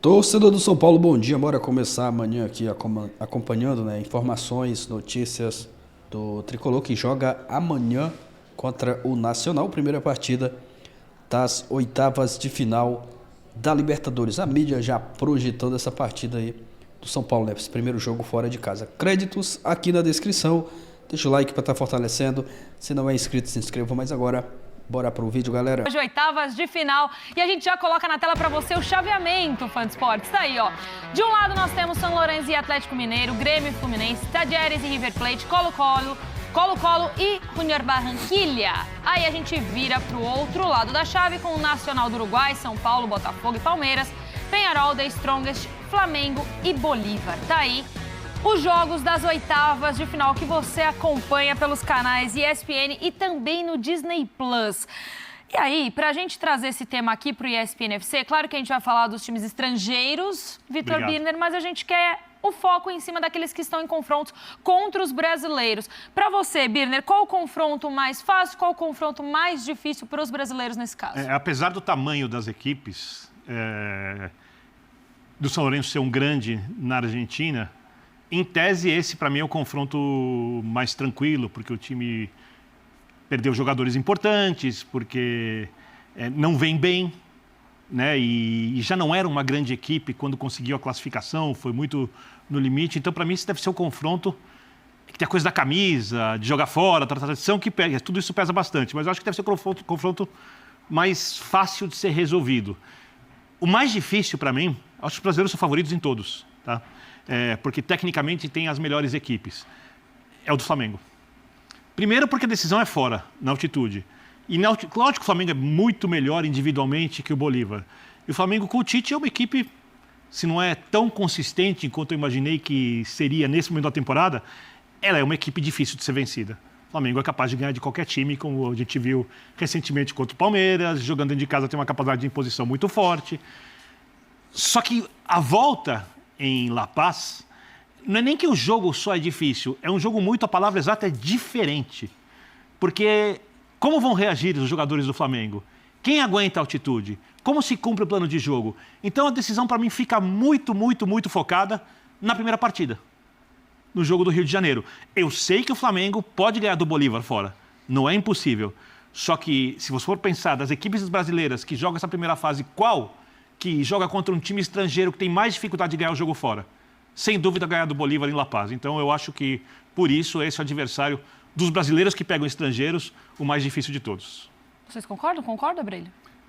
Torcedor do São Paulo, bom dia. Bora começar amanhã aqui acompanhando, informações, notícias do Tricolor que joga amanhã contra o Nacional, primeira partida das oitavas de final da Libertadores. A mídia já projetando essa partida aí do São Paulo, esse primeiro jogo fora de casa. Créditos aqui na descrição. Deixa o like para estar fortalecendo. Se não é inscrito, se inscreva. Mas agora, bora pro vídeo, galera. Hoje, oitavas de final, e a gente já coloca na tela para você o chaveamento, fã de esportes. Tá aí, ó. De um lado nós temos São Lourenço e Atlético Mineiro, Grêmio e Fluminense, Talleres e River Plate, Colo-Colo e Junior Barranquilla. Aí a gente vira pro outro lado da chave com o Nacional do Uruguai, São Paulo, Botafogo e Palmeiras, Peñarol, The Strongest, Flamengo e Bolívar. Tá aí os jogos das oitavas de final que você acompanha pelos canais ESPN e também no Disney Plus. E aí, pra gente trazer esse tema aqui pro ESPN FC, claro que a gente vai falar dos times estrangeiros, Vitor Birner, mas a gente quer o foco em cima daqueles que estão em confrontos contra os brasileiros. Para você, Birner, qual o confronto mais fácil, qual o confronto mais difícil para os brasileiros nesse caso? Apesar do tamanho das equipes, do São Lourenço ser um grande na Argentina, em tese, esse, para mim, é o confronto mais tranquilo, porque o time perdeu jogadores importantes, porque não vem bem, né? E já não era uma grande equipe quando conseguiu a classificação, foi muito no limite. Então, para mim, esse deve ser o confronto que tem a coisa da camisa, de jogar fora, da tradição, que pega. Tudo isso pesa bastante, mas eu acho que deve ser o confronto mais fácil de ser resolvido. O mais difícil, para mim, acho que os brasileiros são favoritos em todos, tá? Porque tecnicamente tem as melhores equipes. É o do Flamengo. Primeiro porque a decisão é fora, na altitude. E lógico que o Flamengo é muito melhor individualmente que o Bolívar. E o Flamengo com o Tite é uma equipe, se não é tão consistente quanto eu imaginei que seria nesse momento da temporada, ela é uma equipe difícil de ser vencida. O Flamengo é capaz de ganhar de qualquer time, como a gente viu recentemente contra o Palmeiras, jogando dentro de casa tem uma capacidade de imposição muito forte. Só que a volta em La Paz, não é nem que o jogo só é difícil, é um jogo muito, a palavra exata é diferente. Porque como vão reagir os jogadores do Flamengo? Quem aguenta a altitude? Como se cumpre o plano de jogo? Então a decisão para mim fica muito focada na primeira partida, no jogo do Rio de Janeiro. Eu sei que o Flamengo pode ganhar do Bolívar fora, não é impossível. Só que se você for pensar das equipes brasileiras que jogam essa primeira fase, qual que joga contra um time estrangeiro que tem mais dificuldade de ganhar o jogo fora? Sem dúvida, ganhar do Bolívar em La Paz. Então, eu acho que, por isso, esse é o adversário dos brasileiros que pegam estrangeiros, o mais difícil de todos. Vocês concordam? Concorda, Abrelho?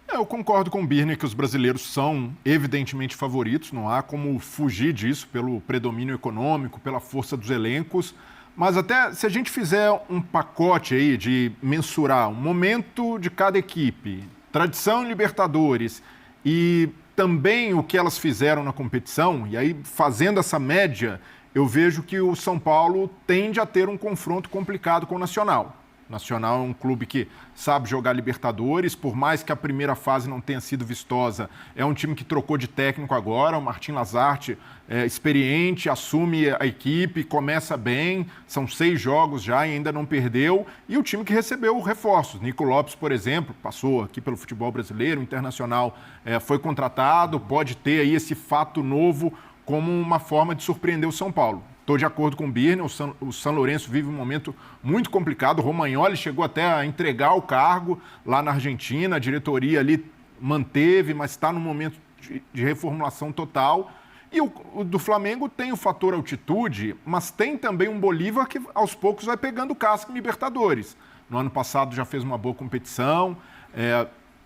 Eu concordo com o Birner que os brasileiros são evidentemente favoritos, não há como fugir disso pelo predomínio econômico, pela força dos elencos. Mas até se a gente fizer um pacote aí de mensurar o momento de cada equipe, tradição em Libertadores e também o que elas fizeram na competição, e aí fazendo essa média, eu vejo que o São Paulo tende a ter um confronto complicado com o Nacional. O Nacional é um clube que sabe jogar Libertadores, por mais que a primeira fase não tenha sido vistosa, é um time que trocou de técnico agora, o Martin Lazarte é experiente, assume a equipe, começa bem, são 6 jogos já e ainda não perdeu, e o time que recebeu reforços. Nico Lopes, por exemplo, passou aqui pelo futebol brasileiro, o Internacional foi contratado, pode ter aí esse fato novo como uma forma de surpreender o São Paulo. Estou de acordo com o Birner, o São Lourenço vive um momento muito complicado. O Romagnoli chegou até a entregar o cargo lá na Argentina, a diretoria ali manteve, mas está num momento de reformulação total. E o do Flamengo tem o fator altitude, mas tem também um Bolívar que aos poucos vai pegando casca em Libertadores. No ano passado já fez uma boa competição,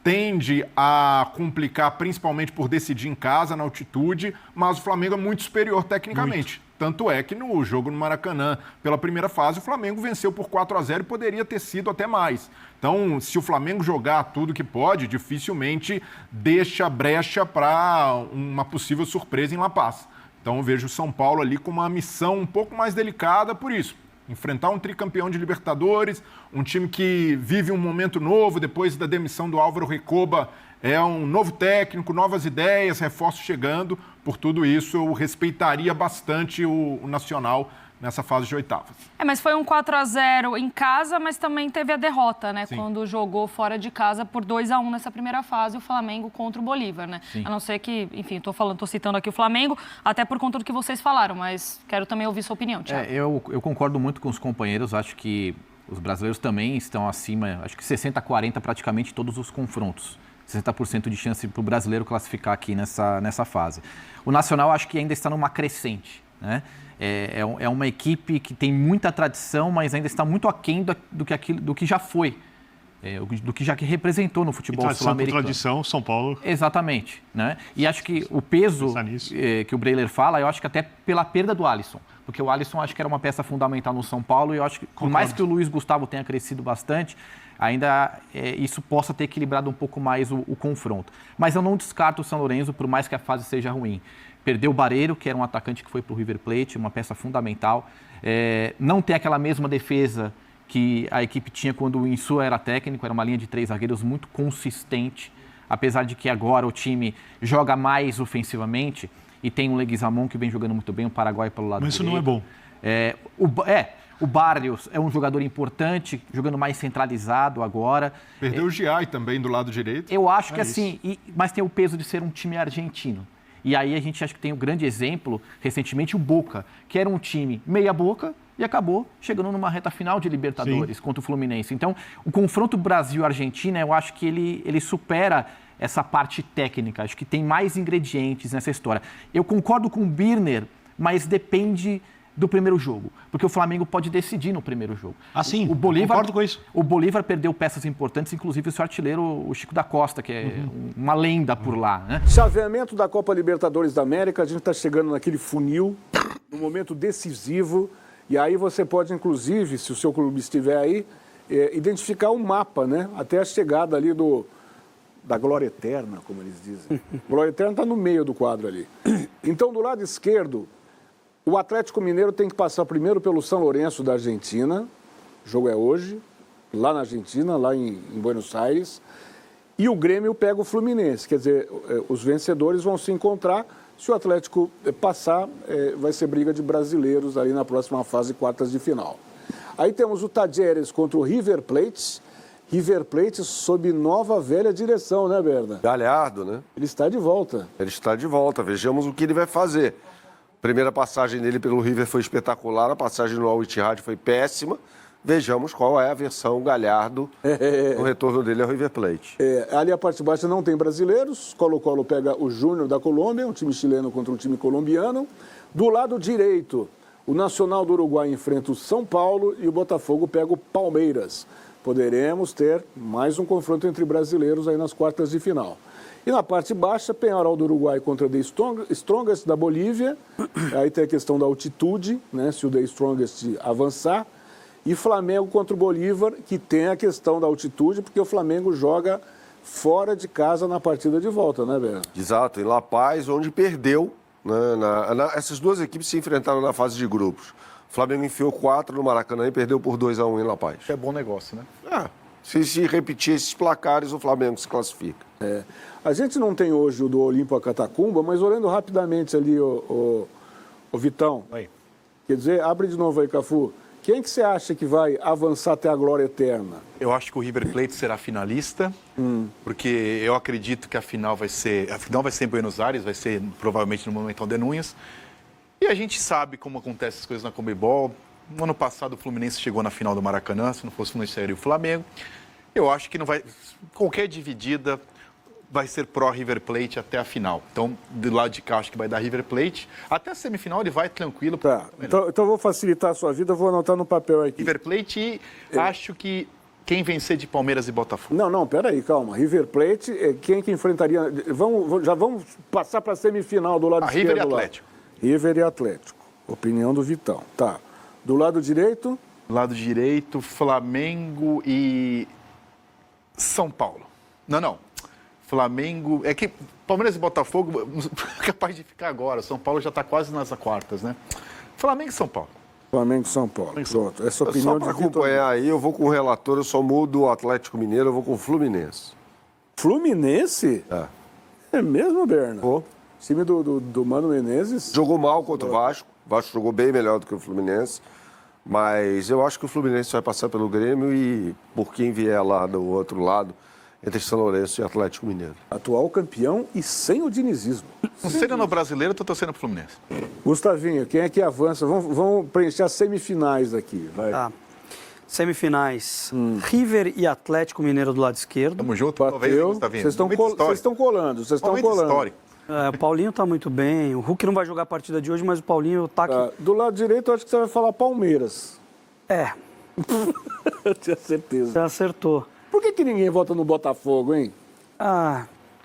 tende a complicar principalmente por decidir em casa, na altitude, mas o Flamengo é muito superior tecnicamente. Tanto é que no jogo no Maracanã, pela primeira fase, o Flamengo venceu por 4-0 e poderia ter sido até mais. Então, se o Flamengo jogar tudo que pode, dificilmente deixa brecha para uma possível surpresa em La Paz. Então, eu vejo o São Paulo ali com uma missão um pouco mais delicada por isso. Enfrentar um tricampeão de Libertadores, um time que vive um momento novo, depois da demissão do Álvaro Recoba, é um novo técnico, novas ideias, reforços chegando. Por tudo isso, eu respeitaria bastante o Nacional nessa fase de oitavas. Mas foi um 4-0 em casa, mas também teve a derrota, né? Sim. Quando jogou fora de casa por 2-1 nessa primeira fase, o Flamengo contra o Bolívar, né? Sim. A não ser que, enfim, tô citando aqui o Flamengo, até por conta do que vocês falaram, mas quero também ouvir sua opinião, Thiago. Eu concordo muito com os companheiros, acho que os brasileiros também estão acima, acho que 60-40 praticamente todos os confrontos. 60% de chance para o brasileiro classificar aqui nessa fase. O Nacional acho que ainda está numa crescente, né? É uma equipe que tem muita tradição, mas ainda está muito aquém do que já foi, do que já representou no futebol sul-americano. Tradição, São Paulo. Exatamente, né? E acho que o peso que o Breiler fala, eu acho que até pela perda do Alisson, porque o Alisson acho que era uma peça fundamental no São Paulo e eu acho que, por mais que o Luiz Gustavo tenha crescido bastante, ainda isso possa ter equilibrado um pouco mais o confronto. Mas eu não descarto o São Lourenço, por mais que a fase seja ruim. Perdeu o Barreiro, que era um atacante que foi para o River Plate, uma peça fundamental. Não tem aquela mesma defesa que a equipe tinha quando o Insua era técnico, era uma linha de 3 zagueiros muito consistente, apesar de que agora o time joga mais ofensivamente e tem um Leguizamon que vem jogando muito bem, o Paraguai pelo lado direito. Mas isso não é bom. O Barrios é um jogador importante, jogando mais centralizado agora. Perdeu o Giai também do lado direito. Eu acho que assim, mas tem o peso de ser um time argentino. E aí a gente acha que tem um grande exemplo, recentemente, o Boca, que era um time meia-boca e acabou chegando numa reta final de Libertadores contra o Fluminense. Então, o confronto Brasil-Argentina, eu acho que ele supera essa parte técnica. Acho que tem mais ingredientes nessa história. Eu concordo com o Birner, mas depende do primeiro jogo, porque o Flamengo pode decidir no primeiro jogo. Sim, o Bolívar, concordo com isso. O Bolívar perdeu peças importantes, inclusive o seu artilheiro, o Chico da Costa, que é uma lenda por lá, né? Chaveamento da Copa Libertadores da América, a gente está chegando naquele funil, no momento decisivo, e aí você pode, inclusive, se o seu clube estiver aí, identificar um mapa, né? Até a chegada ali da Glória Eterna, como eles dizem. Glória Eterna está no meio do quadro ali. Então, do lado esquerdo, o Atlético Mineiro tem que passar primeiro pelo São Lourenço da Argentina, o jogo é hoje, lá na Argentina, lá em Buenos Aires, e o Grêmio pega o Fluminense, quer dizer, os vencedores vão se encontrar, se o Atlético passar, vai ser briga de brasileiros ali na próxima fase, quartas de final. Aí temos o Tajeres contra o River Plate sob nova velha direção, né, Berna? Galhardo, né? Ele está de volta. Ele está de volta, vejamos o que ele vai fazer. Primeira passagem dele pelo River foi espetacular, a passagem no Al-Ittihad foi péssima. Vejamos qual é a versão Galhardo no retorno dele ao River Plate. Ali a parte baixa não tem brasileiros. Colo-Colo pega o Júnior da Colômbia, um time chileno contra um time colombiano. Do lado direito, o Nacional do Uruguai enfrenta o São Paulo e o Botafogo pega o Palmeiras. Poderemos ter mais um confronto entre brasileiros aí nas quartas de final. E na parte baixa, Peñarol do Uruguai contra The Strongest da Bolívia. Aí tem a questão da altitude, né, se o The Strongest avançar. E Flamengo contra o Bolívar, que tem a questão da altitude, porque o Flamengo joga fora de casa na partida de volta, né, Berna? Exato, em La Paz, onde perdeu. Né, essas duas equipes se enfrentaram na fase de grupos. O Flamengo enfiou 4 no Maracanã e perdeu por 2-1 em La Paz. É bom negócio, né? Se repetir esses placares, o Flamengo se classifica. A gente não tem hoje o do Olímpio a Catacumba, mas olhando rapidamente ali, o Vitão. Oi. Quer dizer, abre de novo aí, Cafu. Quem que você acha que vai avançar até a glória eterna? Eu acho que o River Plate será finalista, porque eu acredito que a final vai ser em Buenos Aires, vai ser provavelmente no Monumental de Núñez. E a gente sabe como acontecem as coisas na Conmebol. No ano passado o Fluminense chegou na final do Maracanã, se não fosse o Fluminense seria o Flamengo. Eu acho que não vai, qualquer dividida vai ser pró-River Plate até a final. Então, do lado de cá, acho que vai dar River Plate. Até a semifinal ele vai tranquilo. Tá, então eu vou facilitar a sua vida, vou anotar no papel aqui. River Plate e acho que quem vencer de Palmeiras e Botafogo. Não, peraí, calma. River Plate, quem que enfrentaria... Já vamos passar para a semifinal do lado esquerdo. River e Atlético. Lá. River e Atlético. Opinião do Vitão. Tá. Do lado direito? Lado direito, Flamengo e São Paulo. Não. Flamengo... É que Palmeiras e Botafogo é capaz de ficar agora. São Paulo já está quase nas quartas, né? Flamengo e São Paulo. Flamengo e São Paulo. Pronto. Essa opinião só para acompanhar aí, eu vou com o relator, eu só mudo o Atlético Mineiro, eu vou com o Fluminense. Fluminense? É mesmo, Berna? Pô. Time do Mano Menezes. Jogou mal contra o Vasco. O Vasco jogou bem melhor do que o Fluminense. Mas eu acho que o Fluminense vai passar pelo Grêmio e por quem vier lá do outro lado, entre São Lourenço e Atlético Mineiro. Atual campeão e sem o dinizismo. Não sendo no brasileiro, eu tô torcendo pro Fluminense. Gustavinho, quem é que avança? Vamos preencher as semifinais aqui. Vai. Tá. Semifinais. River e Atlético Mineiro do lado esquerdo. Tamo junto. Bateu. Vocês estão colando. Histórico. O Paulinho tá muito bem. O Hulk não vai jogar a partida de hoje, mas o Paulinho tá aqui. Do lado direito, eu acho que você vai falar Palmeiras. É. Eu tinha certeza. Você acertou. Por que ninguém vota no Botafogo, hein?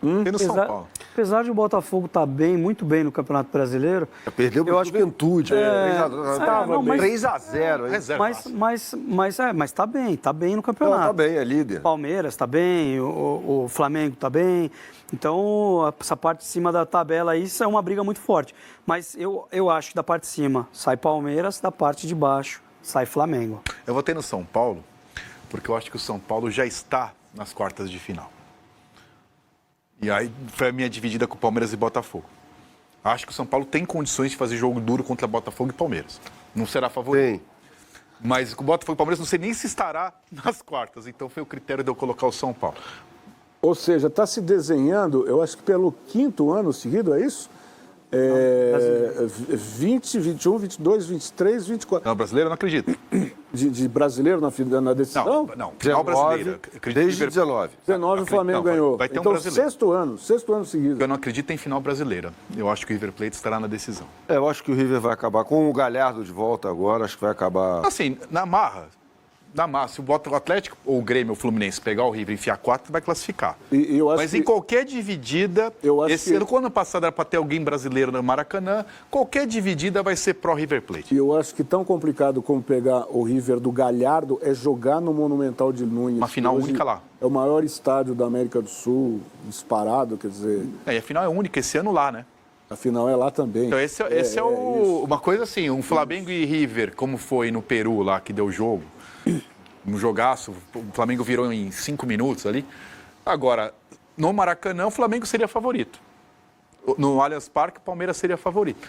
Tem no São Paulo. Apesar de o Botafogo estar bem, muito bem no Campeonato Brasileiro. Perdeu para a Juventude. 3-0. Mas tá bem no campeonato. Tá bem, é líder. Palmeiras tá bem, o Flamengo tá bem. Então, essa parte de cima da tabela aí, isso é uma briga muito forte. Mas eu acho que da parte de cima sai Palmeiras, da parte de baixo sai Flamengo. Eu votei no São Paulo, porque eu acho que o São Paulo já está nas quartas de final. E aí foi a minha dividida com o Palmeiras e Botafogo. Acho que o São Paulo tem condições de fazer jogo duro contra Botafogo e Palmeiras. Não será favorito. Tem. Mas com o Botafogo e Palmeiras não sei nem se estará nas quartas. Então foi o critério de eu colocar o São Paulo. Ou seja, está se desenhando, eu acho que pelo 5º ano seguido, é isso? 20, 21, 22, 23, 24. Não, brasileiro eu não acredito. De brasileiro na decisão? Não, final brasileiro. Desde 19. 19 o Flamengo ganhou. Vai ter um então, brasileiro. sexto ano seguido. Eu não acredito em final brasileira. Eu acho que o River Plate estará na decisão. Eu acho que o River vai acabar com o Galhardo de volta agora, acho que vai acabar... Assim, na marra, se o Atlético ou o Grêmio ou o Fluminense pegar o River e enfiar 4, vai classificar. Mas em qualquer dividida, esse ano, quando passado era para ter alguém brasileiro no Maracanã, qualquer dividida vai ser pró-River Plate. E eu acho que tão complicado como pegar o River do Galhardo é jogar no Monumental de Nunes. Uma final única lá. É o maior estádio da América do Sul, disparado, quer dizer... E a final é única esse ano lá, né? A final é lá também. Então esse é uma coisa assim, um Flamengo e River, como foi no Peru lá, que deu o jogo. Um jogaço, o Flamengo virou em 5 minutos ali. Agora, no Maracanã, o Flamengo seria favorito. No Allianz Parque, o Palmeiras seria favorito.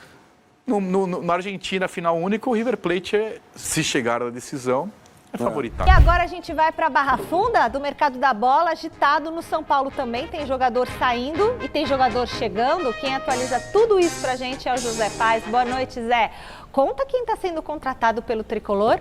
Na Argentina, final única, o River Plate, se chegar à decisão, é favorito. E agora a gente vai para a Barra Funda do mercado da bola, agitado no São Paulo também. Tem jogador saindo e tem jogador chegando. Quem atualiza tudo isso pra gente é o José Paz. Boa noite, Zé. Conta quem está sendo contratado pelo Tricolor.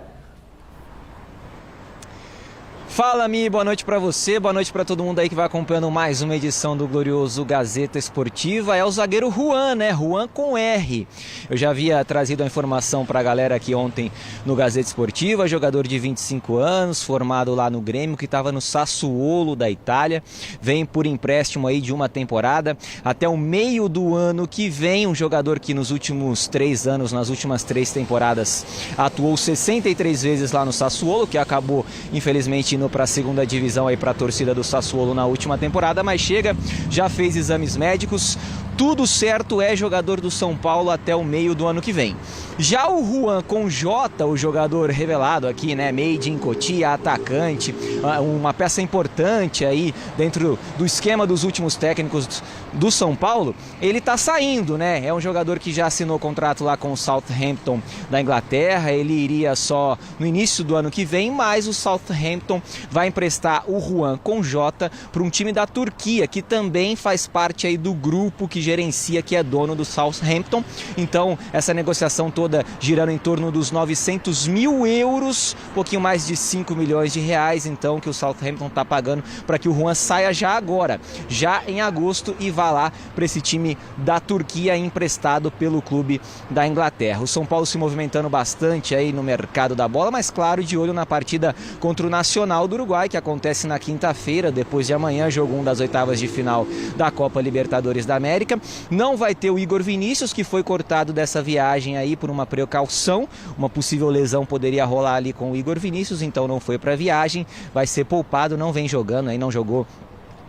Fala, Mi, boa noite para você, boa noite para todo mundo aí que vai acompanhando mais uma edição do glorioso Gazeta Esportiva. É o zagueiro Juan, né? Juan com R. Eu já havia trazido a informação para a galera aqui ontem no Gazeta Esportiva, jogador de 25 anos, formado lá no Grêmio, que estava no Sassuolo da Itália, vem por empréstimo aí de uma temporada até o meio do ano que vem, um jogador que nos últimos 3 anos, nas últimas 3 temporadas, atuou 63 vezes lá no Sassuolo, que acabou, infelizmente, indo para a segunda divisão aí para a torcida do Sassuolo na última temporada, mas chega, já fez exames médicos, tudo certo, é jogador do São Paulo até o meio do ano que vem. Já o Juan com J, o jogador revelado aqui, né, made in Cotia, atacante, uma peça importante aí dentro do esquema dos últimos técnicos do São Paulo, ele tá saindo, né, é um jogador que já assinou contrato lá com o Southampton da Inglaterra, ele iria só no início do ano que vem, mas o Southampton vai emprestar o Juan com J para um time da Turquia, que também faz parte aí do grupo que gerencia, que é dono do Southampton. Então, essa negociação toda girando em torno dos 900 mil euros, um pouquinho mais de 5 milhões de reais, então, que o Southampton está pagando para que o Juan saia já agora, já em agosto, e vá lá para esse time da Turquia emprestado pelo clube da Inglaterra. O São Paulo se movimentando bastante aí no mercado da bola, mas claro, de olho na partida contra o Nacional do Uruguai, que acontece na quinta-feira, depois de amanhã, jogo 1 das oitavas de final da Copa Libertadores da América. Não vai ter o Igor Vinícius, que foi cortado dessa viagem aí por uma precaução, uma possível lesão poderia rolar ali com o Igor Vinícius, então não foi para a viagem, vai ser poupado, não vem jogando, aí não jogou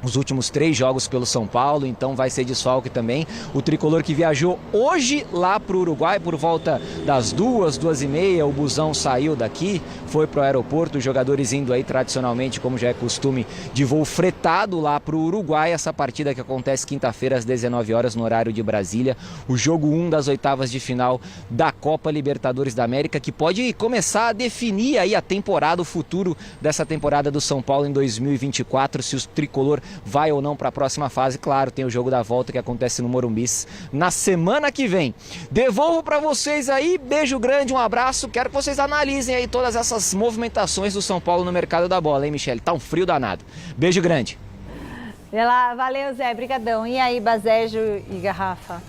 os últimos 3 jogos pelo São Paulo, então vai ser desfalque também. O tricolor que viajou hoje lá para o Uruguai por volta das 2h30, o busão saiu daqui, foi para o aeroporto, os jogadores indo aí tradicionalmente, como já é costume, de voo fretado lá para o Uruguai. Essa partida que acontece quinta-feira às 19 horas no horário de Brasília, o jogo 1 das oitavas de final da Copa Libertadores da América, que pode começar a definir aí a temporada, o futuro dessa temporada do São Paulo em 2024, se o tricolor vai ou não para a próxima fase. Claro, tem o jogo da volta que acontece no Morumbi na semana que vem. Devolvo para vocês aí, beijo grande, um abraço, quero que vocês analisem aí todas essas movimentações do São Paulo no mercado da bola, hein, Michele? Tá um frio danado. Beijo grande. Valeu, Zé, brigadão. E aí, Bazejo e Garrafa?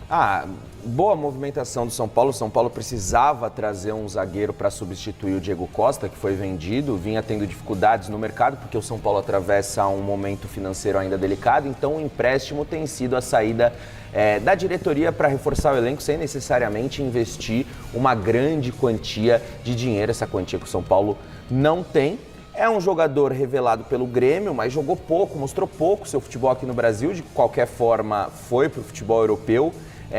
Boa movimentação do São Paulo. O São Paulo precisava trazer um zagueiro para substituir o Diego Costa, que foi vendido, vinha tendo dificuldades no mercado, porque o São Paulo atravessa um momento financeiro ainda delicado, então o empréstimo tem sido a saída da diretoria para reforçar o elenco, sem necessariamente investir uma grande quantia de dinheiro, essa quantia que o São Paulo não tem. É um jogador revelado pelo Grêmio, mas jogou pouco, mostrou pouco seu futebol aqui no Brasil, de qualquer forma foi para o futebol europeu.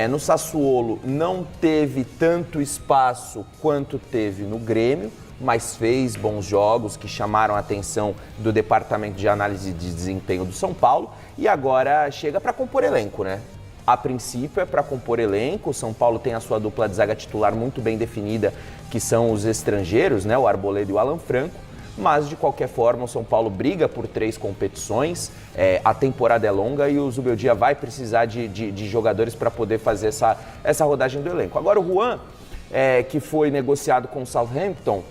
No Sassuolo não teve tanto espaço quanto teve no Grêmio, mas fez bons jogos que chamaram a atenção do departamento de análise de desempenho do São Paulo e agora chega para compor elenco, né? A princípio é para compor elenco, o São Paulo tem a sua dupla de zaga titular muito bem definida, que são os estrangeiros, né? O Arboleda e o Alan Franco. Mas, de qualquer forma, o São Paulo briga por 3 competições, a temporada é longa e o Zubeldia vai precisar de jogadores para poder fazer essa rodagem do elenco. Agora, o Juan, que foi negociado com o Southampton,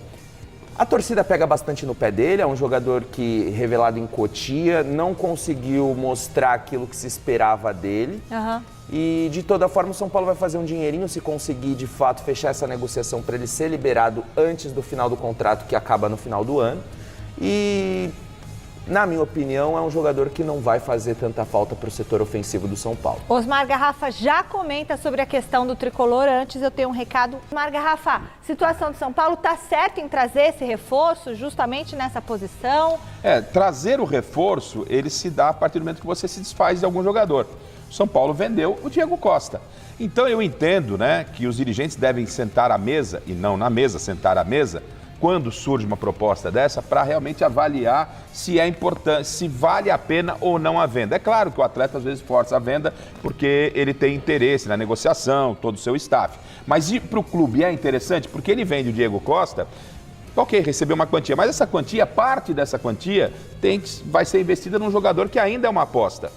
a torcida pega bastante no pé dele, é um jogador que, revelado em Cotia, não conseguiu mostrar aquilo que se esperava dele. E, de toda forma, o São Paulo vai fazer um dinheirinho se conseguir, de fato, fechar essa negociação para ele ser liberado antes do final do contrato, que acaba no final do ano. E, na minha opinião, é um jogador que não vai fazer tanta falta para o setor ofensivo do São Paulo. Osmar Garrafa já comenta sobre a questão do tricolor. Antes eu tenho um recado. Osmar Garrafa, situação do São Paulo, está certo em trazer esse reforço justamente nessa posição? Trazer o reforço, ele se dá a partir do momento que você se desfaz de algum jogador. O São Paulo vendeu o Diego Costa. Então eu entendo, né, que os dirigentes devem sentar à mesa, e não na mesa, sentar à mesa, quando surge uma proposta dessa, para realmente avaliar se é importante, se vale a pena ou não a venda. É claro que o atleta às vezes força a venda porque ele tem interesse na negociação, todo o seu staff. Mas para o clube é interessante porque ele vende o Diego Costa. Ok, recebeu uma quantia, mas essa quantia, parte dessa quantia, vai ser investida num jogador que ainda é uma aposta.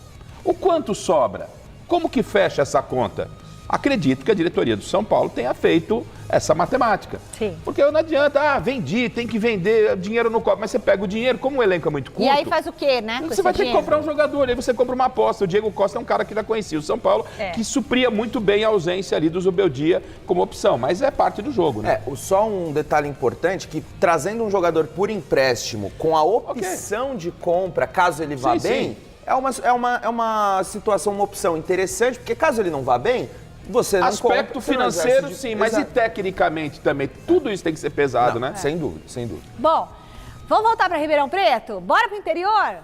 O quanto sobra? Como que fecha essa conta? Acredito que a diretoria do São Paulo tenha feito essa matemática. Sim. Porque não adianta, vendi, tem que vender, dinheiro no copo. Mas você pega o dinheiro, como o elenco é muito curto... E aí faz o quê, né? Você vai ter que comprar um jogador, aí você compra uma aposta. O Diego Costa é um cara que já conhecia o São Paulo, que supria muito bem a ausência ali do Zubeldia como opção. Mas é parte do jogo, né? Só um detalhe importante, que trazendo um jogador por empréstimo, com a opção de compra, caso ele vá bem... Sim. É uma situação, uma opção interessante, porque caso ele não vá bem, você não compra. Aspecto financeiro, sim, mas e tecnicamente também? Tudo isso tem que ser pesado, né? Sem dúvida, sem dúvida. Bom, vamos voltar para Ribeirão Preto? Bora para o interior?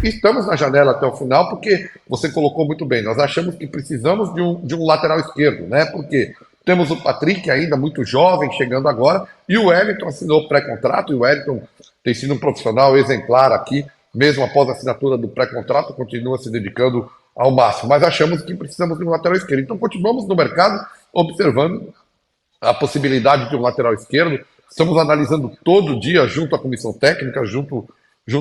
Estamos na janela até o final porque você colocou muito bem. Nós achamos que precisamos de um lateral esquerdo, né? Porque temos o Patrick ainda muito jovem, chegando agora, e o Wellington assinou pré-contrato, e o Wellington tem sido um profissional exemplar aqui, mesmo após a assinatura do pré-contrato, continua se dedicando ao máximo. Mas achamos que precisamos de um lateral esquerdo. Então continuamos no mercado observando a possibilidade de um lateral esquerdo. Estamos analisando todo dia, junto à comissão técnica, junto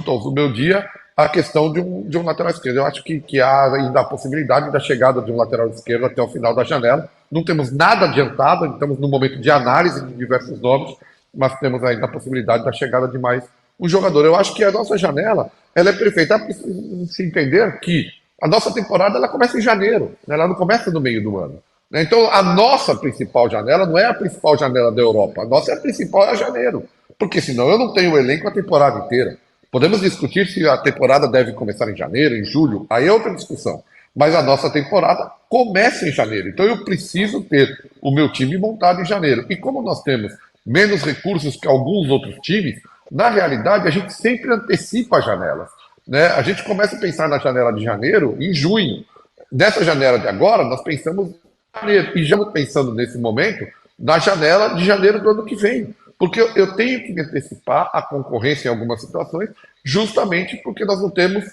ao Zubeldia, a questão de um lateral esquerdo. Eu acho que há ainda a possibilidade da chegada de um lateral esquerdo até o final da janela. Não temos nada adiantado, estamos no momento de análise de diversos nomes, mas temos ainda a possibilidade da chegada de mais um jogador. Eu acho que a nossa janela ela é perfeita. Precisa se entender que a nossa temporada ela começa em janeiro, né? Ela não começa no meio do ano. Né? Então a nossa principal janela não é a principal janela da Europa, a nossa principal é janeiro, porque senão eu não tenho elenco a temporada inteira. Podemos discutir se a temporada deve começar em janeiro, em julho, aí é outra discussão. Mas a nossa temporada começa em janeiro, então eu preciso ter o meu time montado em janeiro. E como nós temos menos recursos que alguns outros times, na realidade, a gente sempre antecipa as janelas. né? A gente começa a pensar na janela de janeiro em junho. Nessa janela de agora, nós pensamos em janeiro. E já estamos pensando nesse momento na janela de janeiro do ano que vem. Porque eu tenho que me antecipar a concorrência em algumas situações, justamente porque nós não temos,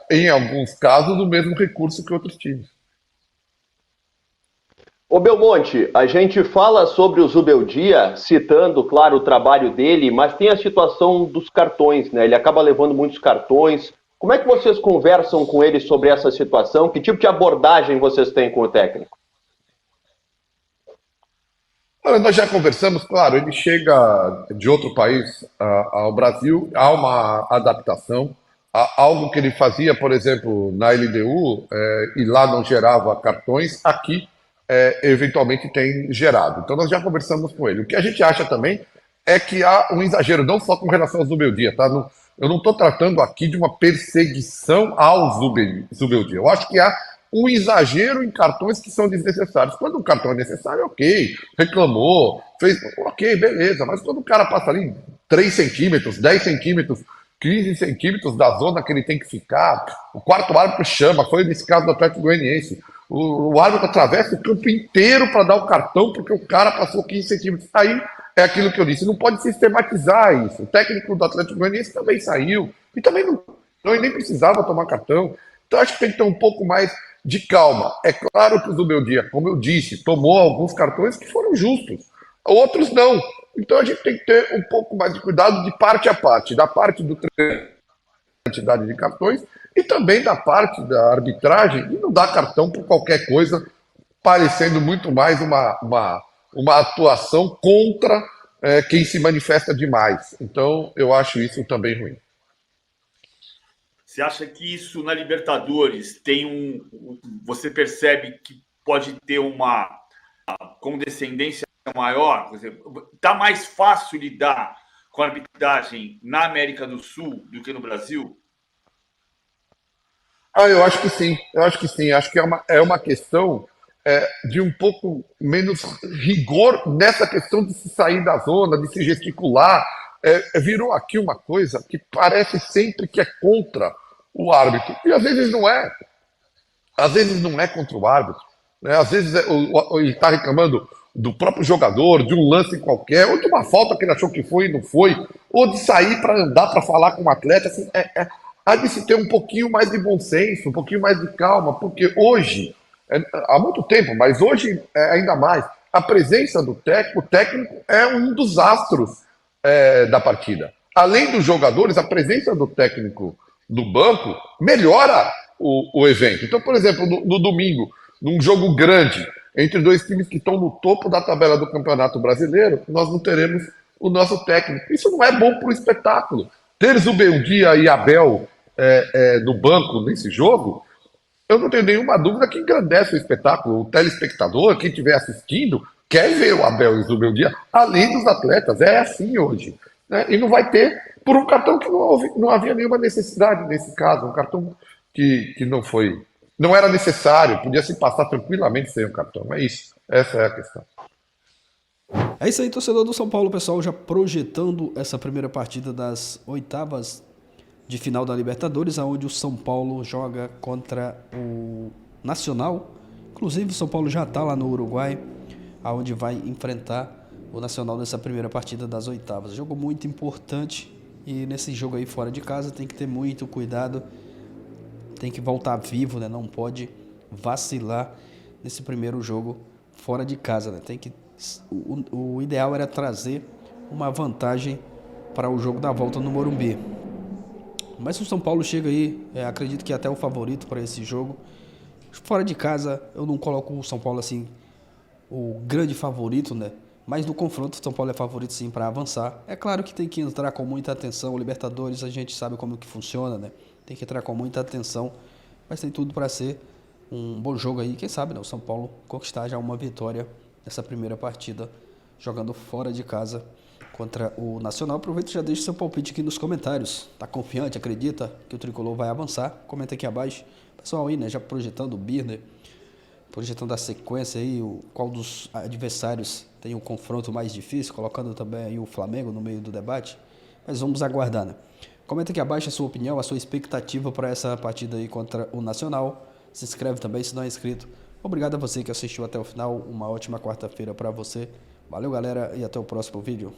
em alguns casos, o mesmo recurso que outros times. Ô Belmonte, a gente fala sobre o Zubeldia, citando, claro, o trabalho dele, mas tem a situação dos cartões, né? Ele acaba levando muitos cartões. Como é que vocês conversam com ele sobre essa situação? Que tipo de abordagem vocês têm com o técnico? Olha, nós já conversamos, claro, ele chega de outro país ao Brasil, há uma adaptação, há algo que ele fazia, por exemplo, na LDU, e lá não gerava cartões, aqui eventualmente tem gerado. Então nós já conversamos com ele. O que a gente acha também é que há um exagero, não só com relação ao Zubeldia, tá? Eu não estou tratando aqui de uma perseguição ao Zubeldia. Eu acho que há um exagero em cartões que são desnecessários. Quando um cartão é necessário, ok, reclamou, fez, ok, beleza, mas quando o cara passa ali 3 centímetros, 10 centímetros, 15 centímetros da zona que ele tem que ficar, o quarto árbitro chama, foi nesse caso do Atlético Goianiense, o árbitro atravessa o campo inteiro para dar o cartão porque o cara passou 15 centímetros. Aí é aquilo que eu disse, não pode sistematizar isso. O técnico do Atlético Goianiense também saiu e também não nem precisava tomar cartão. Então acho que tem que ter um pouco mais de calma. É claro que o Zubeldia, como eu disse, tomou alguns cartões que foram justos, outros não. Então a gente tem que ter um pouco mais de cuidado de parte a parte, da parte do treino, quantidade de cartões, e também da parte da arbitragem, de não dar cartão por qualquer coisa, parecendo muito mais uma atuação contra quem se manifesta demais. Então eu acho isso também ruim. Você acha que isso na Libertadores tem você percebe que pode ter uma condescendência maior? Está mais fácil lidar com a arbitragem na América do Sul do que no Brasil? Eu acho que sim. Acho que é uma questão de um pouco menos rigor nessa questão de se sair da zona, de se gesticular. Virou aqui uma coisa que parece sempre que é contra o árbitro. E às vezes não é. Às vezes não é contra o árbitro. Né? Às vezes ele está reclamando do próprio jogador, de um lance qualquer, ou de uma falta que ele achou que foi e não foi, ou de sair para andar para falar com o atleta. Assim, há de se ter um pouquinho mais de bom senso, um pouquinho mais de calma, porque hoje, há muito tempo, mas hoje ainda mais, a presença do técnico, o técnico é um dos astros da partida. Além dos jogadores, a presença do técnico no banco melhora o evento. Então, por exemplo, no domingo, num jogo grande, entre 2 times que estão no topo da tabela do Campeonato Brasileiro, nós não teremos o nosso técnico. Isso não é bom para o espetáculo. Ter Zubeldia e Abel no banco nesse jogo, eu não tenho nenhuma dúvida que engrandece o espetáculo. O telespectador, quem estiver assistindo, quer ver o Abel e o Zubeldia, além dos atletas. É assim hoje. Né? E não vai ter por um cartão que não havia nenhuma necessidade nesse caso. Um cartão que não era necessário, podia se passar tranquilamente sem o cartão. É isso. Essa é a questão. É isso aí, torcedor do São Paulo, pessoal, já projetando essa primeira partida das oitavas de final da Libertadores, onde o São Paulo joga contra o Nacional. Inclusive, o São Paulo já está lá no Uruguai, onde vai enfrentar o Nacional nessa primeira partida das oitavas. Jogo muito importante e nesse jogo aí fora de casa tem que ter muito cuidado, tem que voltar vivo, né? Não pode vacilar nesse primeiro jogo fora de casa, né? O ideal era trazer uma vantagem para o jogo da volta no Morumbi. Mas o São Paulo chega aí, acredito que é até o favorito para esse jogo. Fora de casa, eu não coloco o São Paulo assim, o grande favorito, né? Mas no confronto, o São Paulo é favorito sim para avançar. É claro que tem que entrar com muita atenção. O Libertadores, a gente sabe como que funciona, né? Tem que entrar com muita atenção. Mas tem tudo para ser um bom jogo aí. Quem sabe, né? O São Paulo conquistar já uma vitória nessa primeira partida, jogando fora de casa contra o Nacional. Aproveita e já deixa seu palpite aqui nos comentários. Tá confiante? Acredita que o Tricolor vai avançar? Comenta aqui abaixo. Pessoal aí, né? Já projetando o Birner, projetando a sequência aí, qual dos adversários tem um confronto mais difícil, colocando também aí o Flamengo no meio do debate. Mas vamos aguardar, né? Comenta aqui abaixo a sua opinião, a sua expectativa para essa partida aí contra o Nacional. Se inscreve também se não é inscrito. Obrigado a você que assistiu até o final. Uma ótima quarta-feira para você. Valeu, galera, e até o próximo vídeo.